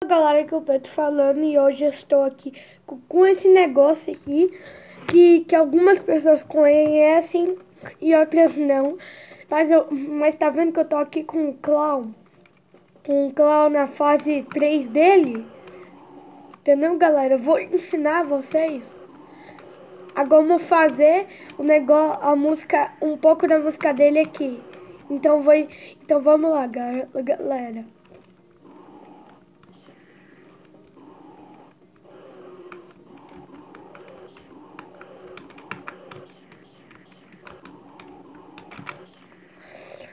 Galera, que eu tô falando e hoje eu estou aqui com esse negócio aqui que algumas pessoas conhecem e outras não, mas tá vendo que eu tô aqui com o clown na fase 3 dele, entendeu, galera? Eu vou ensinar vocês a como fazer o negócio, a música, um pouco da música dele aqui. Então vamos lá, galera.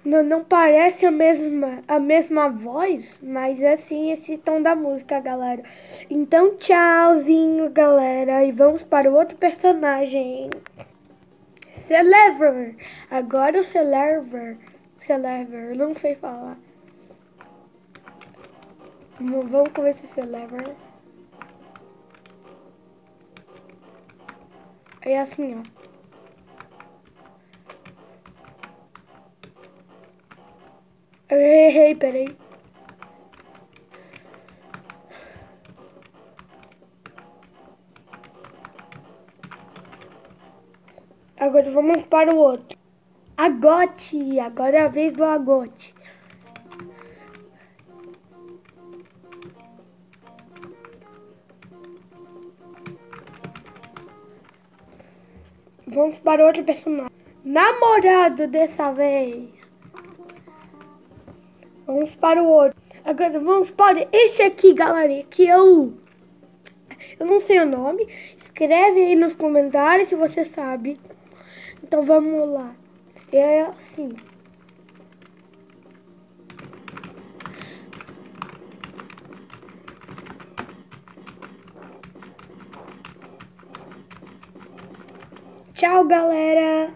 Não parece a mesma voz, mas é sim esse tom da música, galera. Então, tchauzinho, galera. E vamos para o outro personagem. Celever. Agora o Celever, não sei falar. Vamos com esse Celever. É assim, ó. Eu errei, peraí. Agora vamos para o outro. Agote. Agora é a vez do Agote. Vamos para outro personagem. Namorado dessa vez. Vamos para o outro. Agora vamos para esse aqui, galera. Que eu não sei o nome. Escreve aí nos comentários se você sabe. Então vamos lá. É assim. Tchau, galera.